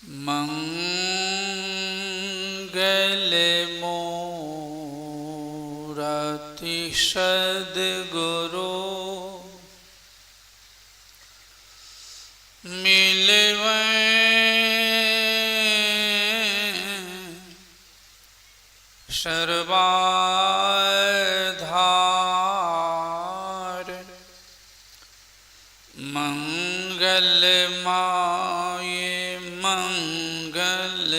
मंगल मूरति सद्गुरु मिलवै सर्वाधार मंगल माये मंगल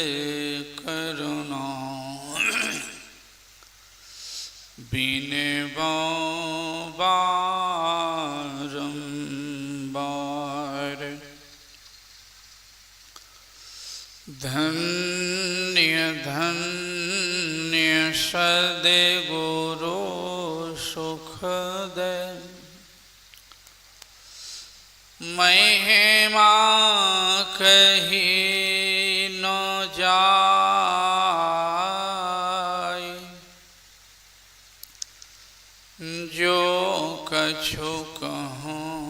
करुणा बिनबो बारंबार। धन्य धन्य सद्गुरु सुखदय महिमा कही न जाय। जो कछु कहूँ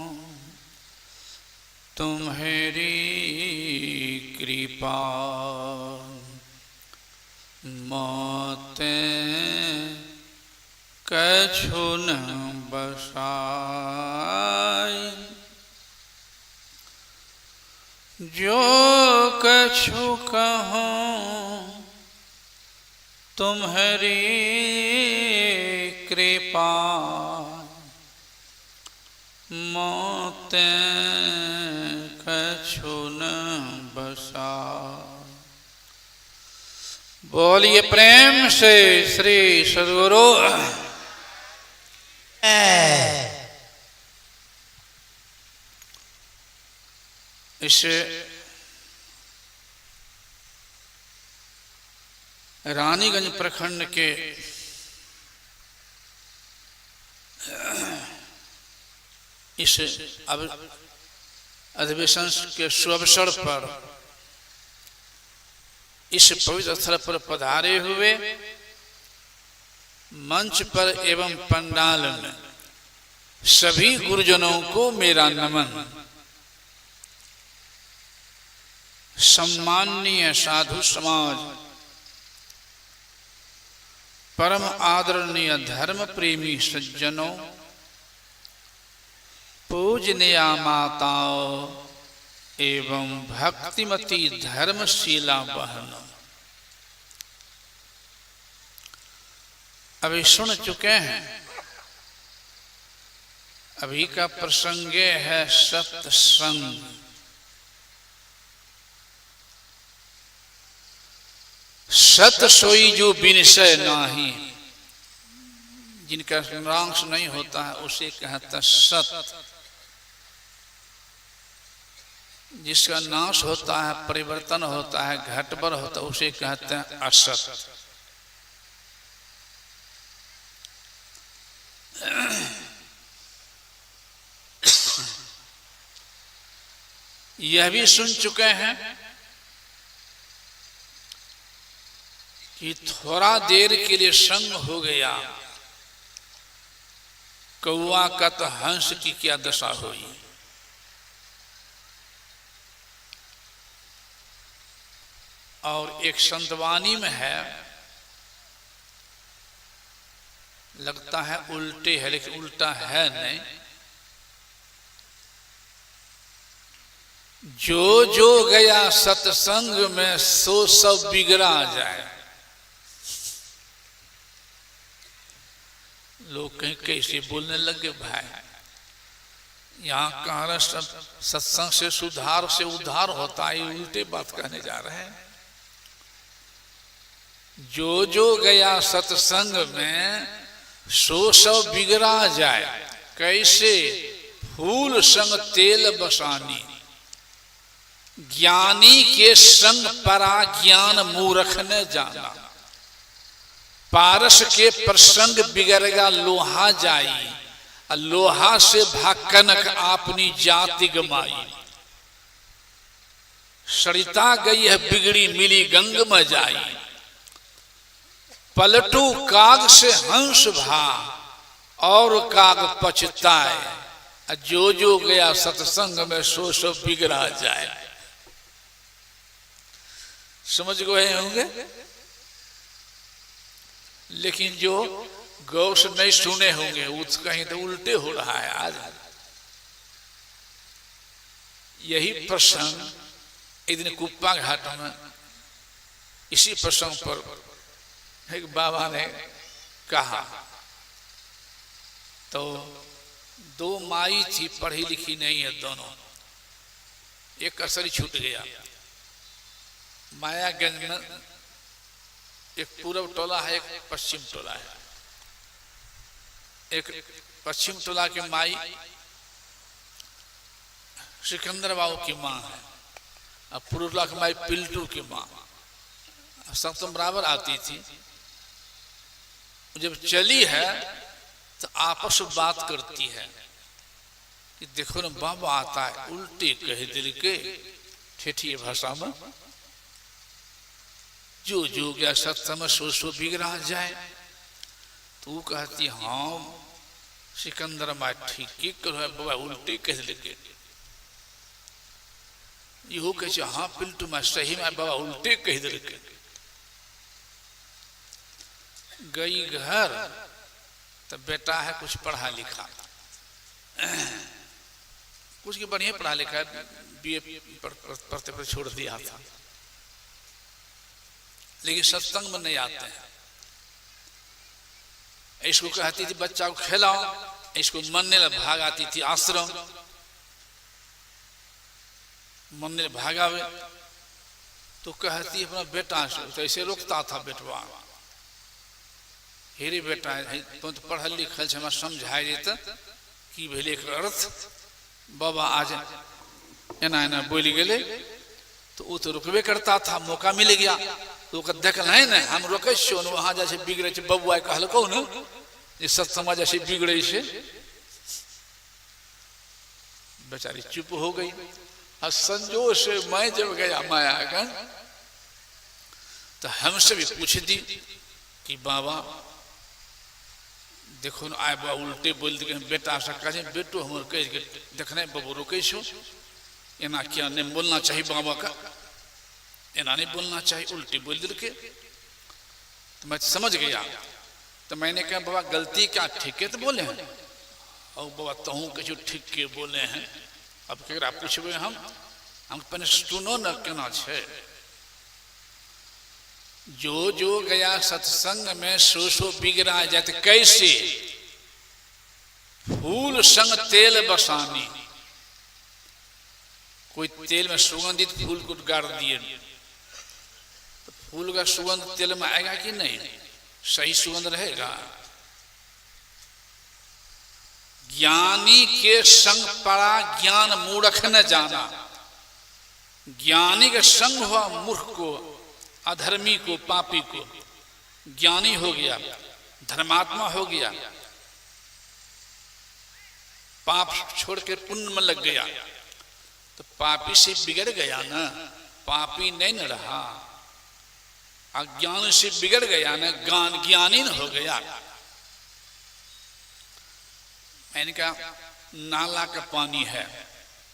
तुम्हारी कृपा मोते कछु न बसाय। जो कछु कहूँ तुम्हारी कृपा मोते कछु न बसाय। बोलिए प्रेम से श्री सद्गुरु। इस रानीगंज प्रखंड के इस अधिवेशन के शुभअवसर पर इस पवित्र स्थल पर पधारे हुए मंच पर एवं पंडाल में सभी गुरुजनों को मेरा नमन। सम्माननीय साधु समाज, परम आदरणीय धर्म प्रेमी सज्जनों, पूजनीय माताओं एवं भक्तिमती धर्मशीला बहनों, अभी सुन चुके हैं। अभी का प्रसंग है सत्संग। सत सोई जो बिनसै नाही, जिनका नाश नहीं होता है उसे कहता सत। जिसका नाश होता है, परिवर्तन होता है, घटबर होता है, उसे कहते हैं असत। यह भी सुन चुके हैं कि थोड़ा देर के लिए संग हो गया, कौआ का तो हंस की क्या दशा हुई। और एक संतवानी में है, लगता है उल्टे है लेकिन उल्टा है नहीं। जो जो गया सत्संग में सो सब बिगड़ा जाए। लोग कहीं कैसे बोलने लगे भाई, यहाँ कहा सत्संग से सुधार से उद्धार होता है, उल्टे बात कहने जा रहे हैं। जो जो गया सत्संग में सो सब बिगड़ा जाए। कैसे? फूल संग तेल बसानी, ज्ञानी के संग परा ज्ञान मूर्ख न जाना। पारस के प्रसंग बिगड़ेगा लोहा जाई, लोहा से भाकनक अपनी जाति गमाई। सरिता गई है बिगड़ी मिली गंग में जाई, पलटू काग से हंस भा और काग पछताए। जो जो गया सत्संग में सो सो बिगड़ा जाए। समझ गए होंगे। लेकिन जो गौर से नहीं सुने होंगे वो कहीं तो उल्टे हो रहा है आज। यही प्रसंग एक दिन कुप्पा घाट में इसी प्रसंग पर एक बाबा ने कहा तो दो माई थी, पढ़ी लिखी नहीं है दोनों, एक असर छूट गया। मायागंज में एक पूर्व टोला है, एक पश्चिम टोला है। एक पश्चिम टोला की माई सिकंदर बाबू की माँ है और पूर्व टोला की माई पिल्टू की माँ। सब बराबर आती थी। जब चली है तो आपस में बात करती है कि देखो ना बाबा आता है, उल्टे कह दिल के ठेठी भाषा में, जो जो गया सत्सम सो बिगड़ा जाए। तो वो कहती हाँ सिकंदर माँ ठीक ही करो बाबा, उल्टे कह दिल के। यो कहे हाँ पिल्टू माँ सही में बाबा उल्टे कह दिल के। गई घर तो बेटा है कुछ पढ़ा लिखा, कुछ की बढ़िया पढ़ा लिखा है, बीए पढ़ते पर छोड़ दिया था, लेकिन सत्संग में नहीं आते हैं। इसको कहती थी बच्चा को खिलाओ, इसको मरने लग भाग आती थी आश्रम, मरने भागावे तो कहती अपना बेटा से, तो ऐसे रोकता था बेटवा, हेरे बेटा तुम तो पढ़ल लिखल से हमारा समझाए देता कि भेले एक अर्थ। बाबा आज एना एना बोली गए तो वो तो रुकबे करता था, मौका मिल गया तो देखल है ना हम रोके वहां जैसे बिगड़े बबुआ कहल कौन ये सत्संग जैसे बिगड़े से। बेचारी चुप हो गई। और संजोग से मैं जब गया मायागंज तो हमसे भी पूछ दी कि बाबा देखो न आए बा उल्टे बोल दी बेटा से कहे बेटो हमर कह के देखने बाबू रोके छो, एना क्या नहीं बोलना चाहिए बाबा का, एना नहीं बोलना चाहिए, उल्टे बोल दिल के। तो मैं समझ गया। तो मैंने कहा बाबा गलती क्या ठीक है तो बोले हैं, और बाबा तहूँ कछु ठीक के बोले हैं। अब केकरा पूछबे हम पहले सुनो न केना छे। जो जो गया सत्संग में सो बिगड़ा जाते, कैसे फूल संग तेल बसानी। कोई तेल में सुगंधित फूल को गाड़ दिए तो फूल का सुगंध तेल में आएगा कि नहीं, सही सुगंध रहेगा। ज्ञानी के संग पड़ा ज्ञान मूर्ख न जाना। ज्ञानी के संग हुआ मूर्ख को, अधर्मी को, पापी को। ज्ञानी हो गया, धर्मात्मा हो गया, पाप छोड़ के पुण्य में लग गया तो पापी से बिगड़ गया ना, पापी नहीं न रहा। अज्ञान से बिगड़ गया ना, ज्ञानी न हो गया। मैंने कहा नाला का पानी है,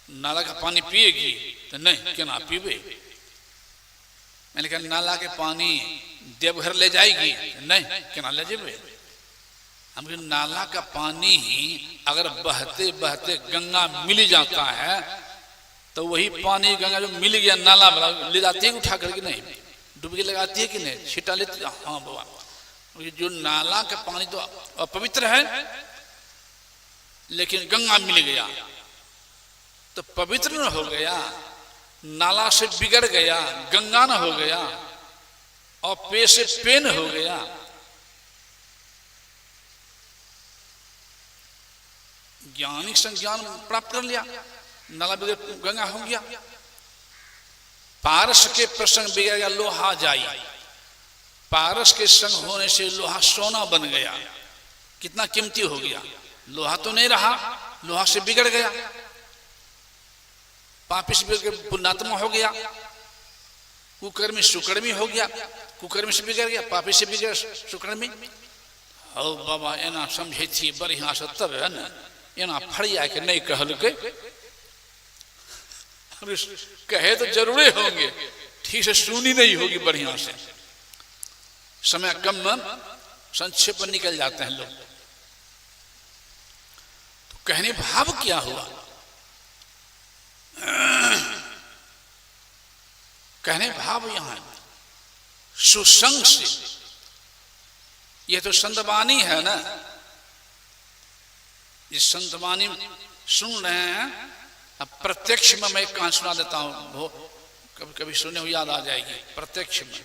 नाला का पानी पिएगी तो नहीं, क्या ना पीबे। मैंने कहा नाला के पानी देवघर ले जाएगी, नहीं, क्या ना ले जेबे। हम कहा नाला का पानी ही अगर बहते बहते गंगा मिल जाता है तो वही पानी गंगा जो मिल गया नाला ले जाती है उठा करके, नहीं डुबकी लगाती है कि नहीं, छिटा लेती। हाँ बाबा, जो नाला का पानी तो अपवित्र है, लेकिन गंगा मिल गया तो पवित्र न हो गया, नाला से बिगड़ गया, गंगा न हो गया, और पे से पेन हो गया। ज्ञानी संज्ञान प्राप्त कर लिया, नाला बिगड़ गंगा हो गया। पारस के प्रसंग बिगड़ गया, लोहा जाई। पारस के संग होने से लोहा सोना बन गया, कितना कीमती हो गया। लोहा तो नहीं रहा, लोहा से बिगड़ गया। पापी से बिगड़ पुण्यात्मा हो गया, कुकर्मी सुकर्मी हो गया, कुकर्मी से बिगड़ गया, पापी से बिगड़ सुकर्मी। ओ बाबा एना समझे थी बढ़िया से तब है ना, एना फड़िया के नहीं कहल के, कहे तो जरूरी होंगे, ठीक से सुनी नहीं होगी बढ़िया से, समय कम में संक्षेप में निकल जाते हैं लोग। तो कहने भाव क्या हुआ? कहने भाव यहां सुसंग से, ये तो संतवाणी है ना, इस संतवाणी सुन रहे हैं। अब प्रत्यक्ष में मैं कहां सुना देता हूं, वो कभी कभी सुने हुए याद आ जाएगी प्रत्यक्ष में।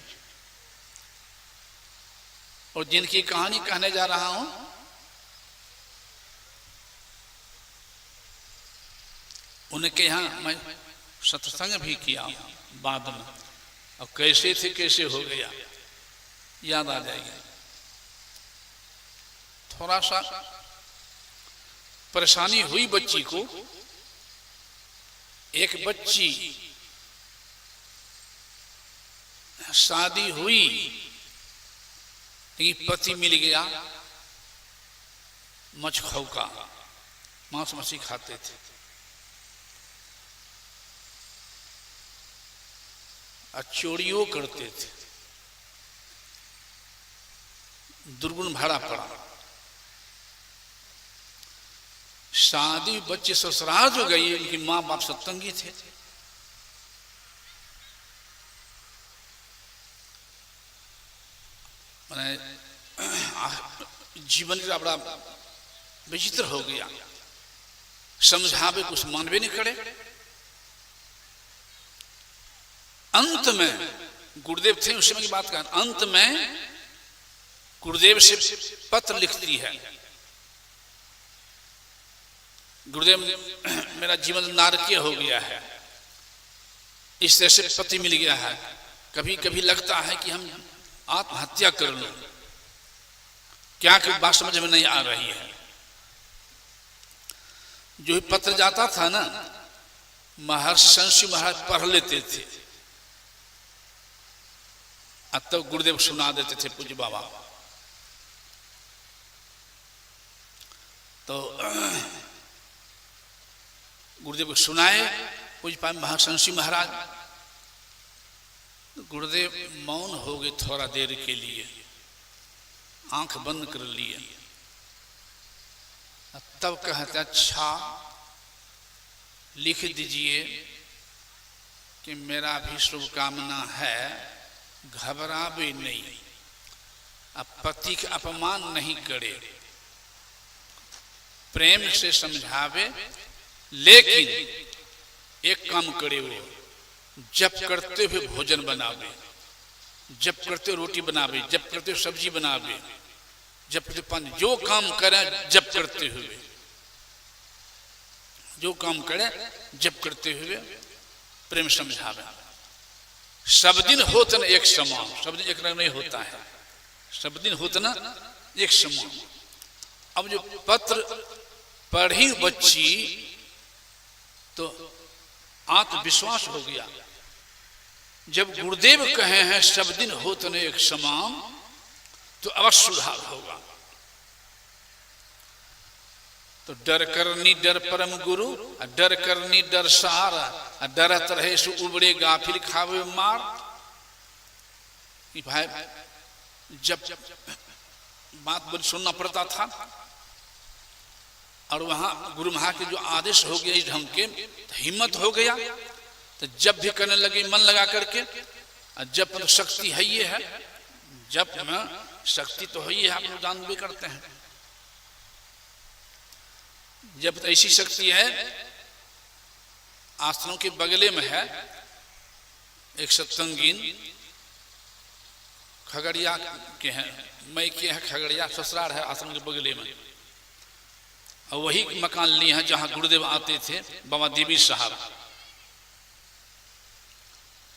और जिनकी कहानी कहने जा रहा हूं उनके यहां मैं सत्संग भी किया बाद में, और कैसे थे कैसे हो गया याद आ जाएगा। थोड़ा सा परेशानी हुई बच्ची को। एक बच्ची शादी हुई लेकिन पति मिल गया मछखौ का, मांस मछली खाते थे। और चोरियों करते थे, दुर्गुण भाड़ा पड़ा। शादी बच्चे ससुराल जो गई, उनकी माँ बाप सत्संगी थे। जीवन का बड़ा विचित्र हो गया। समझावे कुछ मानवे नहीं करे। अंत में गुरुदेव थे उस समय की बात कर, अंत में गुरुदेव से पत्र लिखती है, गुरुदेव मेरा जीवन नारकीय हो गया है, इस तरह से पति मिल गया है, कभी कभी लगता है कि हम आत्महत्या कर लो। क्या कि बात समझ में नहीं आ रही है। जो पत्र जाता था ना, महर्षि संशी महाराज पढ़ लेते थे, अब तब गुरुदेव सुना देते थे पूज्य बाबा। तो गुरुदेव को सुनाए पूज्य महर्षि महाराज। गुरुदेव मौन हो गए थोड़ा देर के लिए, आंख बंद कर लिए। तब कहते अच्छा लिख दीजिए कि मेरा भी शुभकामना है, घबरावे नहीं, अब पति का अपमान नहीं करे, प्रेम से समझावे, लेकिन एक काम करे, वो जब करते हुए भोजन बनावे, जब करते रोटी बनावे, जब करते सब्जी बनावे, जब करते पानी, जो काम करे जब करते हुए, जो काम करे जब करते हुए प्रेम समझावे। सब दिन होता ना एक समान, सब दिन एक रंग नहीं होता है, सब दिन होता ना एक समान। अब जो पत्र पढ़ी बच्ची तो आत्मविश्वास हो गया। जब गुरुदेव कहे हैं सब दिन होत न एक समान, तो अवश्य सुधार होगा। तो डर करनी डर परम गुरु, डर करनी डर सहारा, डरत रहे सो उबड़े गाफिल खावे मार। भाई जब बात बोल सुनना पड़ता था, और वहां गुरु महा के जो आदेश हो गया इस ढंग के, तो हिम्मत हो गया। तो जब भी करने लगे मन लगा करके, जब तो शक्ति है ये है, जब में शक्ति तो है ये, आप लोग जान भी करते हैं। जब तो ऐसी शक्ति है, आश्रम के बगले में है एक सत्संगीन, खगड़िया के हैं, मैं के है खगड़िया, ससुराल है आश्रम के बगले में। और वही मकान लिए हैं जहां गुरुदेव आते थे, बाबा देवी साहब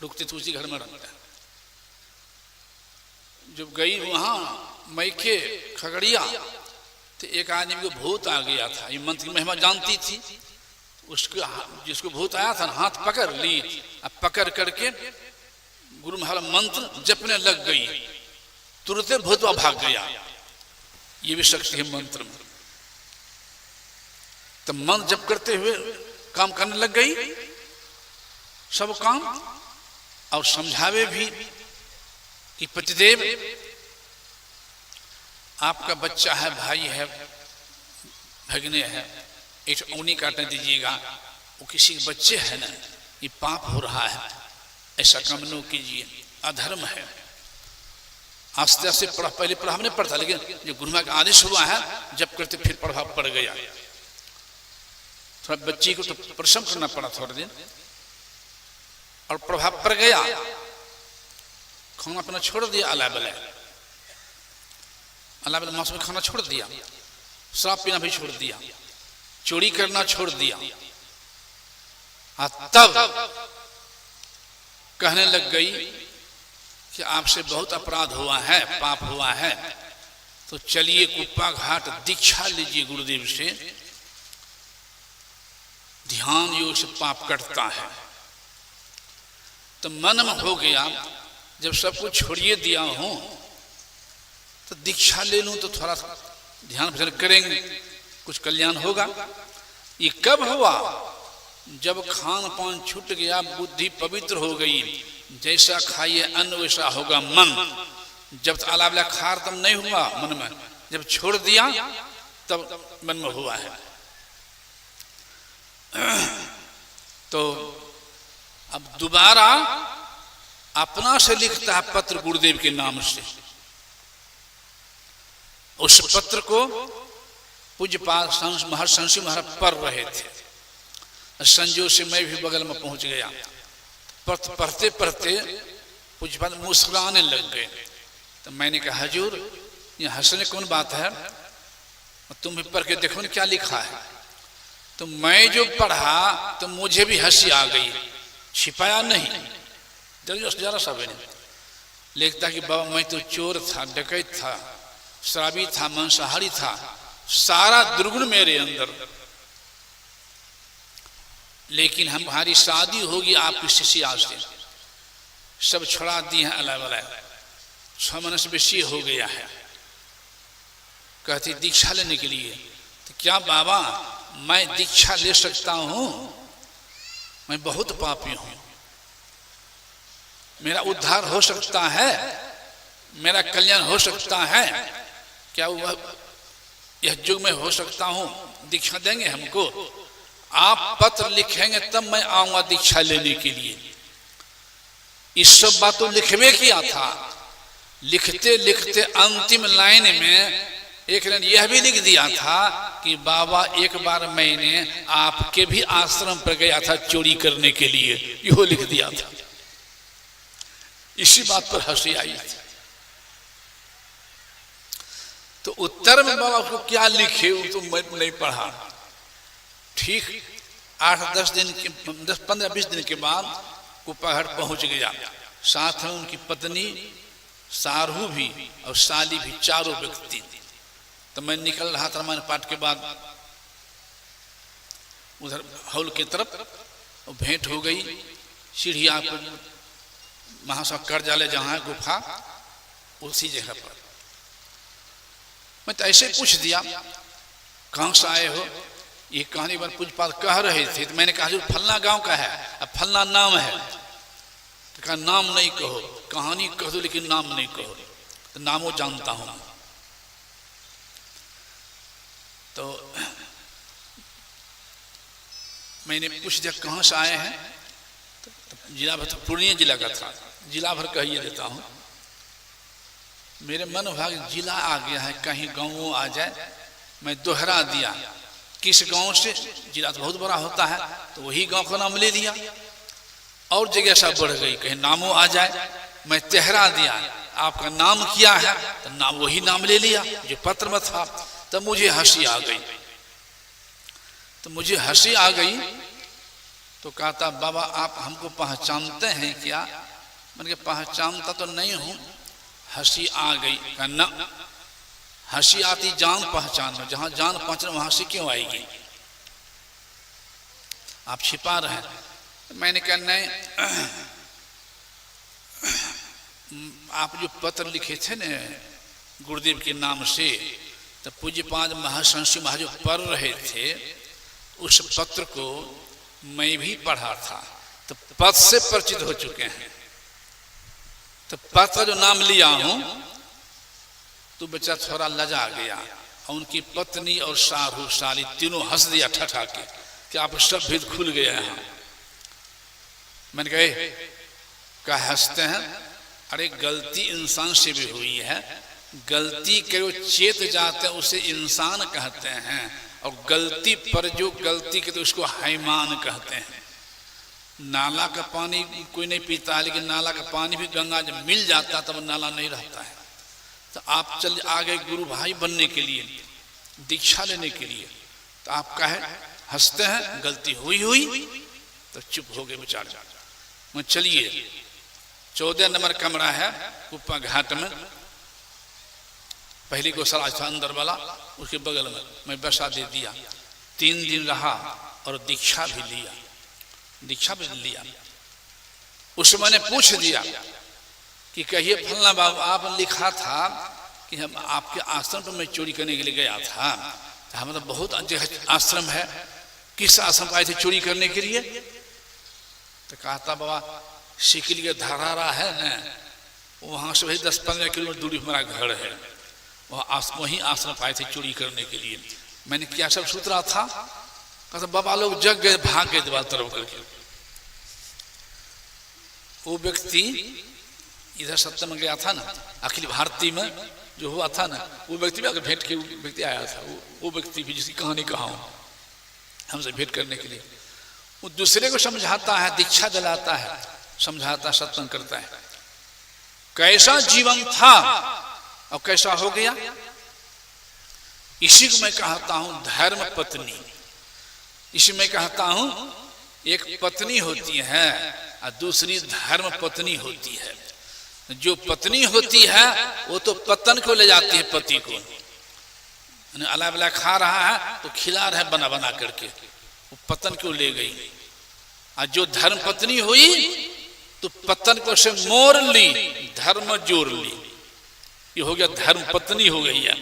रुकते थे, उसी घर में रहते हैं। जब गई वहां मैके खगड़िया, तो एक आदमी को भूत आ गया था। ये मंत्र की महिमा जानती थी, उसको जिसको भूत आया था हाथ पकड़ ली, अब पकड़ करके गुरु महाराज मंत्र जपने लग गई, तुरंत भूतवा भाग गया। ये भी शक्ति है मंत्र में। तो मन जप करते हुए काम करने लग गई, सब काम और समझावे भी कि पतिदेव आपका बच्चा है, भाई है, भगने है, एक ऊनी काटने दीजिएगा, वो किसी के बच्चे है ना, ये पाप हो रहा है, ऐसा काम न कीजिए, अधर्म है। आस्ते आस्ते पहले प्रभाव नहीं पड़ता, लेकिन जो गुरुमा का आदेश हुआ है जब करते फिर प्रभाव पड़ गया। थोड़ा बच्ची को तो परिश्रम करना पड़ा थोड़ा दिन, और प्रभाव पड़ गया। खाना पीना छोड़ दिया, अला बला मांस में खाना छोड़ दिया, शराब पीना भी छोड़ दिया, चोरी करना छोड़ दिया। तब कहने लग गई कि आपसे बहुत अपराध हुआ है, पाप हुआ है, तो चलिए कुप्पा घाट दीक्षा लीजिए गुरुदेव से, ध्यान योग से पाप कटता है। तो मन में हो गया जब सब कुछ छोड़िए दिया हूं तो दीक्षा ले लूं तो थोड़ा ध्यान भजन करेंगे, कुछ कल्याण होगा। ये कब हुआ? जब खान पान छूट गया, बुद्धि पवित्र हो गई, जैसा खाइए अन्न वैसा होगा मन। जब आला खार तब नहीं हुआ मन में, जब छोड़ दिया तब मन में हुआ है। तो अब दोबारा अपना से लिखता है पत्र गुरुदेव के नाम से। उस पत्र को पूज्यपाद महर्षि संसी महाराज पढ़ रहे थे, संजोग से मैं भी बगल में पहुंच गया। पढ़ते पढ़ते पूज्यपाद मुस्कुराने लग गए। तो मैंने कहा हजूर ये हंसने कौन बात है, तुम भी पढ़ के देखो ना क्या लिखा है। तो मैं जो पढ़ा तो मुझे भी हंसी आ गई, छिपाया नहीं, जरा सा भी नहीं। लिखता कि बाबा मैं तो चोर था, डकैत था, शराबी था, मांसाहारी था, सारा दुर्गुण मेरे अंदर, लेकिन हमारी शादी होगी आपकी शिष्या से, सब छोड़ा दिए हैं अल्लाह वाला, 6 महीने से बेशी हो गया है। कहती दीक्षा लेने के लिए। तो क्या बाबा मैं दीक्षा ले सकता हूं? मैं बहुत पापी हूं, मेरा उद्धार हो सकता है, मेरा कल्याण हो सकता है, क्या वह यह युग में हो सकता हूं? दीक्षा देंगे हमको? आप पत्र लिखेंगे तब मैं आऊंगा दीक्षा लेने के लिए। इस सब बात तो लिखवे किया था। लिखते लिखते अंतिम लाइन में एक लाइन यह भी लिख दिया था कि बाबा एक बार मैंने आपके भी आश्रम पर गया था चोरी करने के लिए, यो लिख दिया था। इसी बात पर हंसी आई थी। तो उत्तर में बाबा को क्या लिखे वो तो मैं नहीं पढ़ा। ठीक 8-10 दिन के 15-20 दिन के बाद कुप्पाघाट पहुंच गया। साथ में उनकी पत्नी, सारू भी और साली भी, चारों व्यक्ति। तो मैं निकल रहा था रामायण पाठ के बाद उधर हॉल की तरफ, भेंट हो गई। सीढ़िया पर महाशव कर्जालय जहां है गुफा, उसी जगह पर मैं तो ऐसे पूछ दिया कहां से आए हो? ये कहानी बार पूज्यपाद कह रहे थे। तो मैंने कहा फलना गांव का है, अब फलना नाम है। तो कहा नाम नहीं कहो, कहानी कह दो लेकिन नाम नहीं कहो। तो नामों जानता हूं। तो मैंने पूछ दिया कहां से आए हैं? तो जिला भर, पूर्णिया जिला का था, जिला भर कहिए देता हूं। मेरे मन भाग जिला आ गया है, कहीं गाँव आ जाए। मैं दोहरा दिया किस गांव से, जिला तो बहुत बड़ा होता है, तो वही गांव का नाम ले लिया। और जगह सा बढ़ गई, कहीं नामों आ जाए। मैं तेहरा दिया आपका नाम क्या है, तो नाम वही नाम ले लिया जो पत्र में था। तब मुझे हंसी आ गई। तो मुझे हंसी आ गई तो कहता बाबा आप हमको पहचानते हैं क्या? मैंने कहा पहचानता तो नहीं हूं। हंसी आ गई। कहना हंसी आती जान पहचान में, जहां जान पहचान वहां से क्यों आएगी? आप छिपा रहे हैं। मैंने कहा नहीं, आप जो पत्र लिखे थे न गुरुदेव के नाम से, तो पूज्यपाद महर्षि महाराज पढ़ रहे थे, उस पत्र को मैं भी पढ़ा था, तो पद से परिचित हो चुके हैं। तो पत का जो नाम लिया हूं तो बच्चा थोड़ा लजा गया और उनकी पत्नी और साहू साली तीनों हंस दिया ठठा के कि आप सब भेद खुल गया है। मैंने कहे क्या हंसते हैं? अरे गलती इंसान से भी हुई है, गलती करो चेत जाते हैं उसे इंसान कहते हैं, और गलती पर जो गलती के तो उसको हैमान कहते हैं। नाला का पानी कोई नहीं पीता है, लेकिन नाला का पानी भी गंगा जब मिल जाता तब नाला नहीं रहता है। तो आप चल आ गए गुरु भाई बनने के लिए, दीक्षा लेने के लिए, तो आप कहे हंसते हैं गलती हुई तो चुप हो गए बेचारे। मैं चलिए 14 नंबर कमरा है कुप्पा घाट में, पहली गौशाला था अंदर वाला, उसके बगल में मैं बसा दे दिया। 3 दिन रहा और दीक्षा भी लिया। उससे मैंने पूछ दिया कि कहिए फलना बाबू, आप लिखा था कि हम आपके आश्रम पर मैं चोरी करने के लिए गया था, तो हमारा बहुत आश्रम है, किस आश्रम आए थे चोरी करने के लिए? तो कहा था बाबा शिकली का धरारा है न, वहां से वही 10-15 किलोमीटर दूरी हमारा घर है, वहीं आश्रम आए थे चोरी करने के लिए। मैंने क्या सब सूत्रा था? कहा बाबा लोग जग गए, भाग गए दीवार तरफ करके। वो व्यक्ति इधर सत्संग में गया था ना, अखिल भारती में जो हुआ था ना, वो व्यक्ति भी अगर भेंट के व्यक्ति आया था, वो व्यक्ति भी जिसकी कहानी कहा हूं हमसे भेंट करने के लिए। वो दूसरे को समझाता है, दीक्षा दिलाता है, समझाता, सत्संग करता है। कैसा जीवन था और कैसा हो गया, इसी को मैं कहता हूं धर्म पत्नी। इसी में कहता हूं एक पत्नी होती है और दूसरी धर्म पत्नी होती है। जो पत्नी होती है वो तो पतन को ले जाती है पति को, अला बला खा रहा है तो खिला रहा है बना बना करके, वो पतन को ले गई। और जो धर्म पत्नी हुई तो पतन को से मोड़ ली, धर्म जोड़ ली। ये हो गया धर्म पत्नी हो गई है,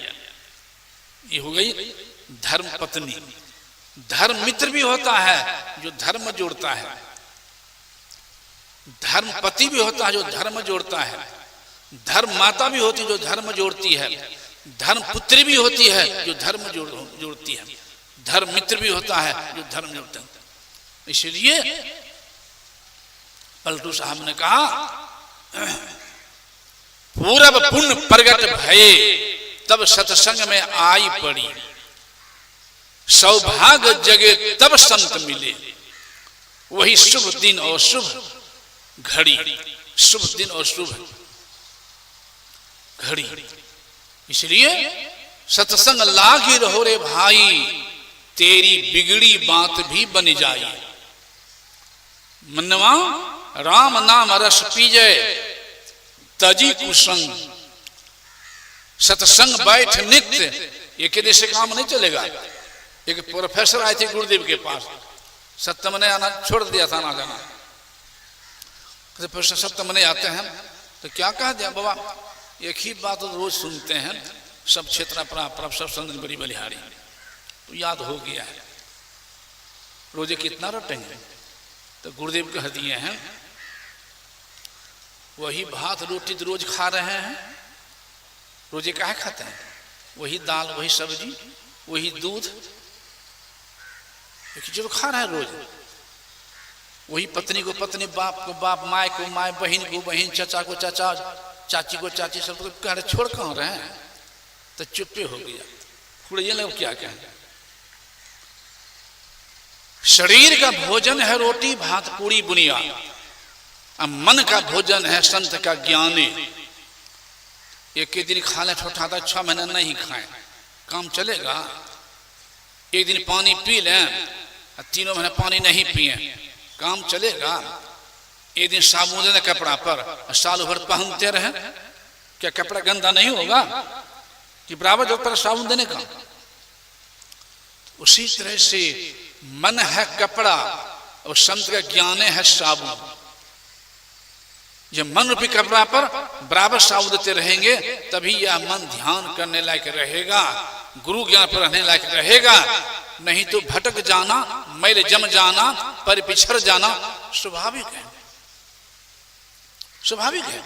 ये हो गई धर्म पत्नी। धर्म मित्र भी होता है जो धर्म जोड़ता है, धर्म पति भी होता है जो धर्म जोड़ता है, धर्म माता भी होती है जो धर्म जोड़ती है, धर्म पुत्री भी होती है जो धर्म जोड़ती है, धर्म मित्र भी होता है जो धर्म जोड़ता है। इसलिए पलटू साहब ने कहा पूरब पुण्य प्रगट भये तब सत्संग में आई पड़ी, सौभाग्य जगे तब संत मिले, वही शुभ दिन और शुभ घड़ी, शुभ दिन और शुभ घड़ी। इसलिए सत्संग लागी रहो रे भाई, तेरी बिगड़ी बात भी बन जाई। मनवा राम नाम रस पीजय तजी कुसंग, सत्संग बैठ नित्य। एक दिन से काम नहीं चलेगा। एक प्रोफेसर आए थे गुरुदेव के पास, सत्संग ने आना छोड़ दिया था, ना जाना। सत्संग में आते हैं तो क्या कह दिया बाबा, एक ही बात रोज सुनते हैं, सब क्षेत्र अपना सब संग बड़ी बलिहारी, तो याद हो गया है, रोजे कितना रटेंगे। तो गुरुदेव कह दिए हैं वही भात रोटी तो रोज खा रहे हैं, रोजे काहे खाते हैं? वही दाल, वही सब्जी, वही दूध, जो खा रहे हैं रोज। वही पत्नी को पत्नी, बाप को बाप, माय को माय, बहन को बहन, चाचा को चाचा, चाची को चाची, सब तो कह रहे छोड़ कहां रहे हैं? तो चुप्पे हो गया। खुड़िए लोग क्या कहें? शरीर का भोजन है रोटी भात पूरी बुनिया, अब मन का भोजन है संत का ज्ञाने। एक दिन खा ले ठोठा था, 6 महीना नहीं खाए, काम चलेगा? एक दिन पानी पी लें, 3 महीने पानी नहीं पिए, काम चलेगा? एक दिन साबुन देना कपड़ा पर, साल भर पहनते रहे, क्या कपड़ा गंदा नहीं होगा? कि बराबर जो पर साबुन देने का। उसी तरह से मन है कपड़ा और संत का ज्ञान है साबुन। जब मन रूपी कपड़ा पर बराबर साबुन देते रहेंगे तभी यह मन ध्यान करने लायक रहेगा, गुरु ज्ञान पर रहने लायक रहेगा। नहीं तो भटक जाना, मैल जम जाना, पर पिछड़ जाना स्वाभाविक है, स्वाभाविक है।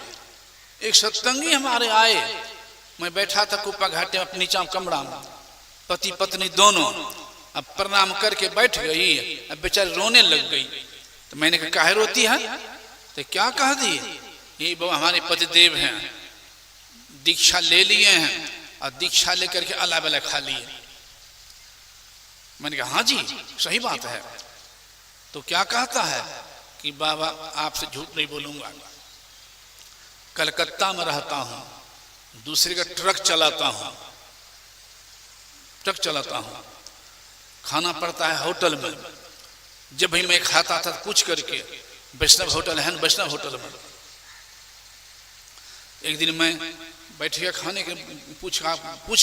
एक सत्संगी हमारे आए, मैं बैठा था कुप्पा घाटे में अपने नीचा कमरा में, पति पत्नी दोनों, अब प्रणाम करके बैठ गई, अब बेचारी रोने लग गई। तो मैंने कहा काहे रोती है? तो क्या कह दी, ये बाबा हमारे पतिदेव हैं, दीक्षा ले लिए हैं और दीक्षा लेकर के अला बला खा लिए। मैंने कहा हाँ जी सही बात है। तो क्या कहता है कि बाबा आपसे झूठ नहीं बोलूंगा, कलकत्ता में रहता हूं, दूसरे का ट्रक चलाता हूं, खाना पड़ता है होटल में। जब भी मैं खाता था पूछ करके, वैष्णव होटल है, वैष्णव होटल में। एक दिन मैं बैठ गया खाने के, पूछ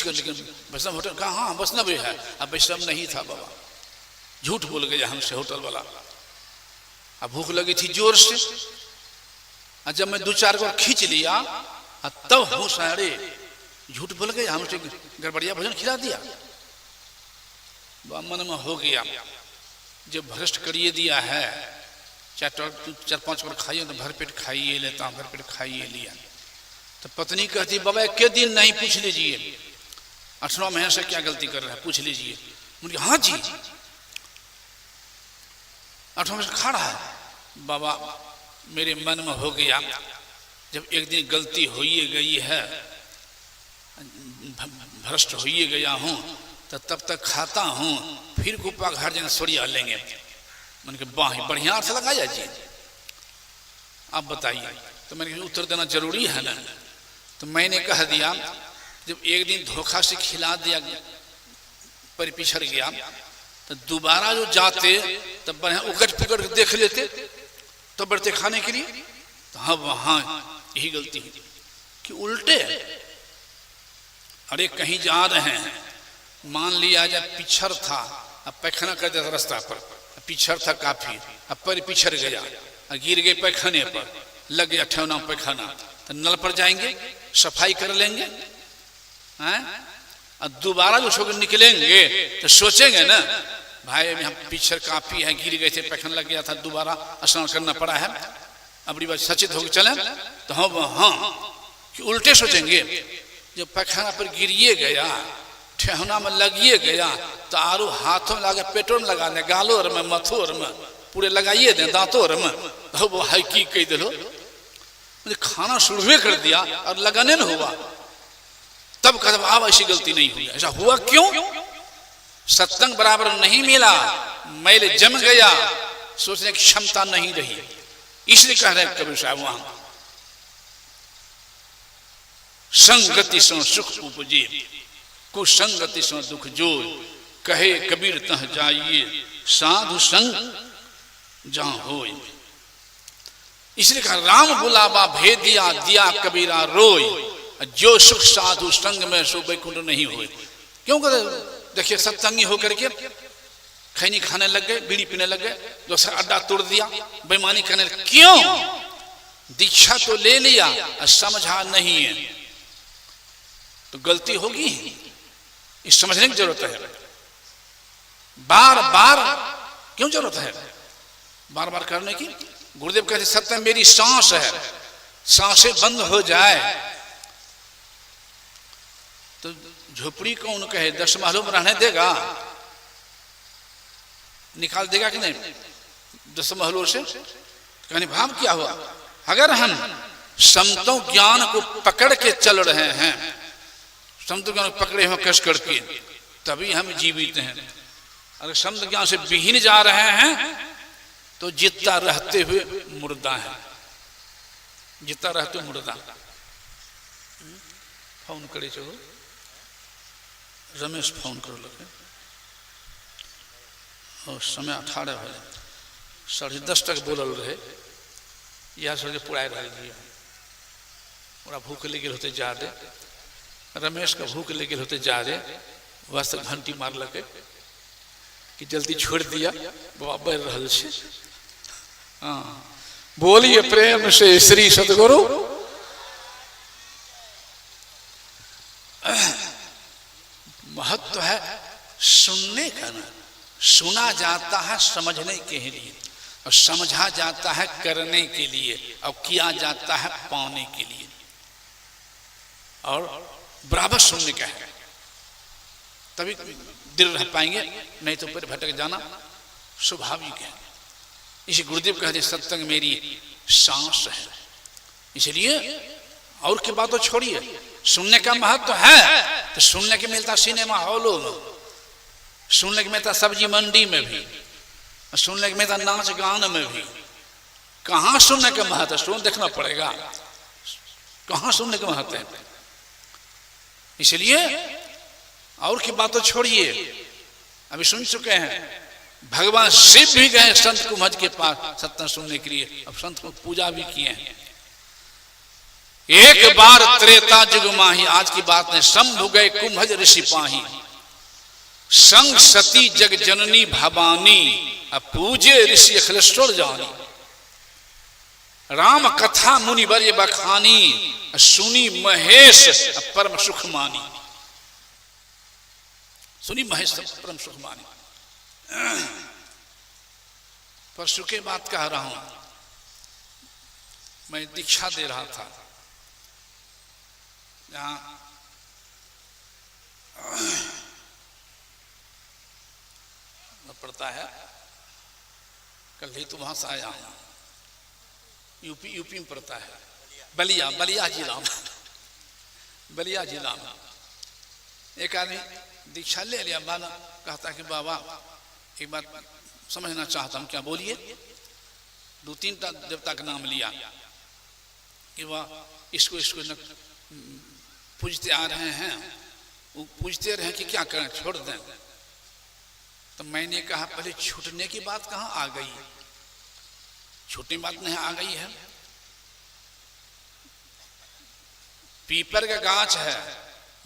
कर, लेकिन वैष्णव होटल कहा, हाँ वैष्णव है। अब वैष्णव नहीं था बाबा, झूठ बोल गया हमसे होटल वाला। अब भूख लगी थी जोर से, और जब मैं 2-4 बार खींच लिया तब होश आया, अरे झूठ बोल गया हमसे, गड़बड़िया भोजन खिला दिया। मन में हो गया, जब भ्रष्ट करिए दिया है, 4-5 बार खाइए तो भरपेट खाइए लेता हूँ, भरपेट खाइए लिया। तो पत्नी कहती बाबा के दिन नहीं पूछ लीजिए, 8वां महीने से क्या गलती कर रहा है, पूछ लीजिए। मुझे हाँ जी 8वां महीने से खा रहा है। बाबा मेरे मन में हो गया, जब एक दिन गलती हो ही गई है, भ्रष्ट हो ही गया हूँ, तो तब तक खाता हूँ, फिर कुप्पा घर जाना सोड़िया लेंगे। मैंने कहा बाह बढ़िया अर्थ लगाया जी, आप बताइए। तो मैंने उत्तर देना जरूरी है ना। तो मैंने कह दिया, जब एक दिन धोखा से खिला दिया, पर पिछड़ गया, तो दोबारा जो जाते तब बढ़िया उकट पुकट देख लेते, तो बढ़ते खाने के लिए। तो हाँ वहां यही गलती है कि उल्टे, अरे कहीं जा रहे हैं, मान लिया जब पिछड़ था, अब पैखाना कर दिया रास्ता पर, पिछड़ था काफी, अब पर पिछड़ गया, गिर गए पैखाने पर, लग गया ठेवना पैखाना, तो नल पर जाएंगे, सफाई कर लेंगे, हैं? और दोबारा जो छोड़ निकलेंगे तो सोचेंगे ना भाई हम पिछड़ काफी है, गिर गए थे, पैखाना लग गया था, दोबारा स्नान करना पड़ा है, अब बात सचेत होकर चले। तो हम हाँ कि उल्टे सोचेंगे, जब पैखाना पर गिरिए गया, ठेहुना में लगिए गया, तो आरू हाथों में लगा, पेटों में लगा दे, गालों में, मथों में पूरे लगाइए दे, दांतों में, तो वो है की कह दिलो, मुझे खाना शुरू कर दिया और लगाने न हुआ, तब कहता अब ऐसी गलती नहीं हुई। ऐसा हुआ क्यों? सत्संग बराबर नहीं मिला, मैल जम गया, सोचने की क्षमता नहीं रही, इसलिए कह रहे कबीर साहब वहां संगति से सुख उपजे, कुसंगति से दुख जोर, कहे कबीर तह जाइए, साधु संग जहां होय। इसलिए कहा राम बुलावा भेदिया, दिया कबीरा रोय, जो सुख साधु संग में सो बैकुंठ नहीं होय। क्यों कहते? देखिए सत्संगी होकर के खैनी खाने लग गए, बीड़ी पीने लग गए, दूसरा अड्डा तोड़ दिया, बेईमानी करने लगे। क्यों? दीक्षा तो ले लिया और समझा नहीं है, तो गलती होगी, इस समझने की जरूरत है। बार बार क्यों जरूरत है बार बार करने की? गुरुदेव कहते सत्य मेरी सांस है, सांसें बंद हो जाए तो झोपड़ी कौन कहे 10 महलों में रहने देगा? निकाल देगा कि नहीं 10 महलों से? कहने भाव क्या हुआ? अगर हम समतों ज्ञान को पकड़ के चल रहे हैं, समतों ज्ञान को पकड़े हुए कस करके, तभी हम जीवित हैं। अगर समत ज्ञान से विहीन जा रहे हैं तो जितना रहते हुए मुर्दा है, जितना रहते हुए मुर्दा। फोन करे चलो, रमेश फोन करो लगे, और समय 18 बजे 10:30 तक बोलल रहे, यह सोचे पुराए रह गई, पूरा भूख लगे होते जा दे, रमेश का भूख लगे होते जा दे, वास्तव घंटी मार लगे कि जल्दी छोड़ दिया, बाबा बढ़ रहा से। हाँ बोलिए प्रेम से श्री सतगुरु। महत्व है सुनने का ना, सुना जाता है समझने के लिए, और समझा जाता है करने के लिए, और किया जाता है पाने के लिए। और बराबर सुनने का है, तभी दिल रह पाएंगे, नहीं तो फिर भटक जाना स्वाभाविक है। इसी गुरुदेव कहते सत्संग मेरी सांस है। इसलिए और की बात तो छोड़िए, सुनने का महत्व है तो सुनने के मिलता सिनेमा हॉलों में, सुनने के मिलता सब्जी मंडी में भी, सुनने के मिलता नाच गान में भी। कहाँ सुनने का महत्व, सुन देखना पड़ेगा कहाँ सुनने का महत्व है। इसलिए और की बात तो छोड़िए, अभी सुन चुके हैं भगवान शिव भी गए संत कुंभज के पास सत्संग सुनने के लिए, अब संत को पूजा भी किए हैं। एक बार त्रेता जुग माही, आज की बात ने शंभु गए कुंभज ऋषि पाही, संग सती जग जननी भवानी, अब पूजे ऋषि अखिलेश्वर जानी। राम कथा मुनि वर्य बखानी, सुनी महेश परम सुख मानी। सुनी महेश परम सुख मानी। परसों के बात कह रहा हूं, मैं दीक्षा दे रहा था जहां पड़ता है, कल ही तो वहां से आया हूं, यूपी में पड़ता है, बलिया जिला में, बलिया जिला में। एक आदमी दीक्षा ले लिया, माना कहता कि बाबा एक बात समझना चाहता हूं। क्या? बोलिए। 2-3 देवता का नाम लिया कि वह इसको न पूजते आ रहे हैं, वो पूजते रहे कि क्या करें, छोड़ दें। तो मैंने कहा पहले छूटने की बात कहाँ आ गई, छूटने बात नहीं आ गई है। पीपर का गाछ है,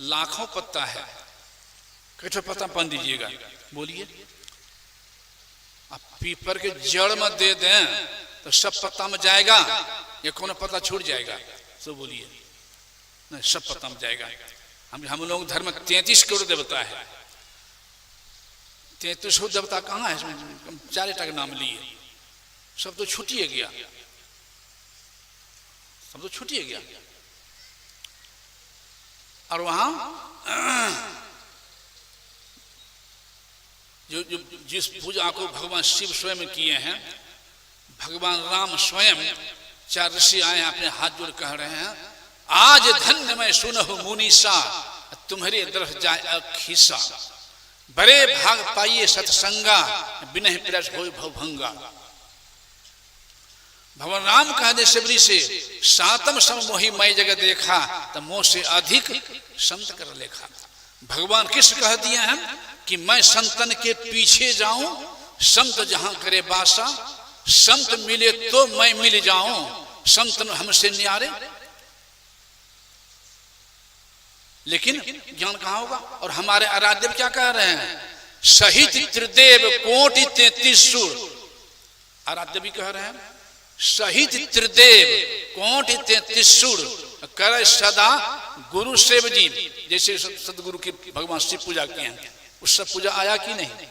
लाखों पत्ता है, कैसे पत्ता पन दीजिएगा? बोलिए। अब पीपर के जड़ में दे दें तो सब पत्ता में जाएगा या कौन पत्ता छूट जाएगा? तो बोलिए नहीं, सब पत्ता में जाएगा। हम लोग धर्म में 33 करोड़ देवता है, 33 देवता कहाँ है? 4 का नाम लिए, सब तो छूटिए गया, सब तो छूटिए गया। और वहां जो जिस पूजा को भगवान शिव स्वयं किए हैं, भगवान राम स्वयं, 4 ऋषि आए अपने हाथ जोड़ कह रहे हैं, आज धन्य मैं सुनहु मुनीसा, तुम्हारे दरस जाए अखीसा, बड़े भाग पाइए सत्संगा, बिनहि प्रस होय भवभंगा। भगवान राम कह दे शिवरी से, सातम सम मोहि मैं जगत देखा, तो मोह से अधिक संत कर लेखा। भगवान कृष्ण कह दिए हैं कि मैं संतन के पीछे जाऊं, संत जहां करे बासा, संत मिले तो मैं मिल जाऊं, संतन हमसे न्यारे। लेकिन ज्ञान कहां होगा? और हमारे आराध्य क्या कह रहे हैं? सहित त्रिदेव कोटि 33 सुर। आराध्य भी कह रहे हैं सहित त्रिदेव कोटि 33 सुर, करे सदा गुरु सेव जी। जैसे सदगुरु की भगवान शिव पूजा किए हैं, उस सब पूजा आया कि नहीं?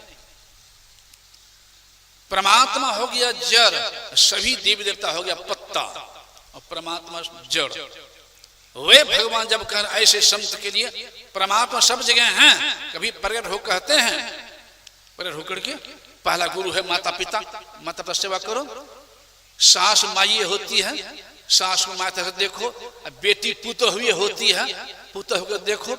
परमात्मा हो गया जड़, सभी देवी देवता हो गया पत्ता, और परमात्मा जड़। वे भगवान जब कर ऐसे संत के लिए, परमात्मा सब जगह हैं, कभी प्रकट हो कहते हैं, प्रकट होकर के पहला गुरु है माता पिता, माता पिता सेवा करो। सास माई होती है, सास को माता से देखो, बेटी पुतोह हुई होती है, पुतोह को देखो,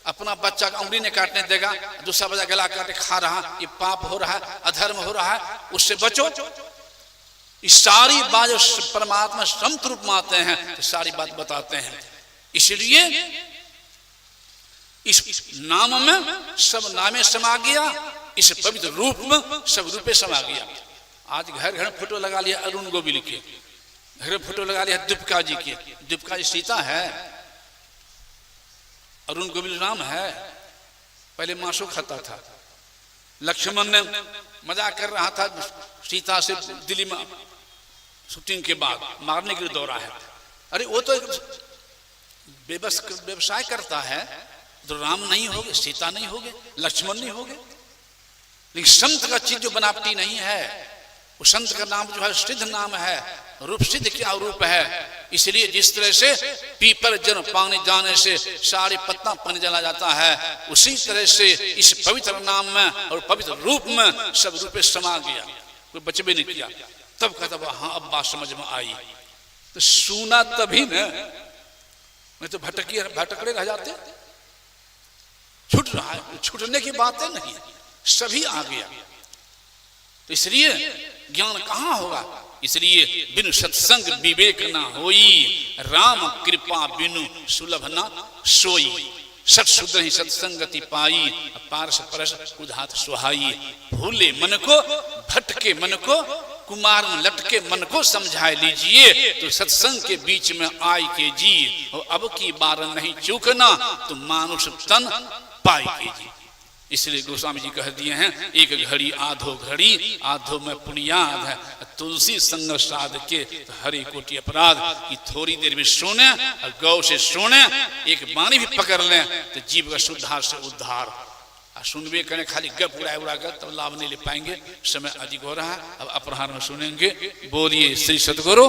अपना बच्चा का उंगली नहीं काटने देगा, दूसरा बच्चा गला काटे खा रहा, ये पाप हो रहा है, अधर्म हो रहा है, उससे बचो। इस सारी बात परमात्मा संत रूप में आते हैं तो सारी बात बताते हैं। इसलिए इस नाम में सब नामे समा गया, इस पवित्र रूप में सब रूपे समा गया। आज घर घर फोटो लगा लिया अरुण गोविल के, घर फोटो लगा लिया दीपिका जी के। दीपिका जी सीता है, अरुण गोविल राम है। पहले मांसो खाता था, लक्ष्मण ने मजाक कर रहा था सीता से दिल्ली में शूटिंग के बाद, मारने के लिए दौड़ा है। अरे वो तो व्यवसाय करता है, तो राम नहीं होगे, सीता नहीं होगे, लक्ष्मण नहीं होगे। लेकिन संत का चीज जो बनावटी नहीं है, वो संत का नाम जो है सिद्ध नाम है। रूप सिद्ध क्या रूप है? इसलिए जिस तरह से पीपर जन पानी जाने से सारे पत्ता पानी जला जाता है, उसी तरह से इस पवित्र नाम में और पवित्र रूप में सब रूपे समा गया, कोई बच भी नहीं किया। तब कहता हाँ अब बात समझ में आई। तो सुना तभी न, मैं तो भटकड़े रह जाते। छूट रहा है, छूटने की बातें नहीं, सभी आ गया। तो इसलिए ज्ञान कहाँ होगा? इसलिए बिनु सत्संग विवेक ना होई, राम कृपा बिनु सुलभ ना सोई। सत शुद्र ही सत्संगति पाई, पारस परस उधात सुहाई। भूले मन को, भटके मन को, कुमार में लटके मन को समझा लीजिए, तो सत्संग के बीच में आई के जी। और अब की बार नहीं चूकना, तो मानुष तन पाई के जी। इसलिए गोस्वामी जी कह दिए हैं, एक घड़ी आधो घड़ी, आधो में पुण्याद है, तुलसी संग साध के तो हरे कोटि अपराध। की थोड़ी देर में सोने और गौ से सोने, एक बाणी भी पकड़ लें तो जीव का शुद्धार से उद्धार। सुनबे करें खाली गप उड़ा कर तब लाभ नहीं ले पाएंगे। समय अधिक हो रहा है, अब अपराह्न में सुनेंगे। बोलिए श्री सद्गुरु।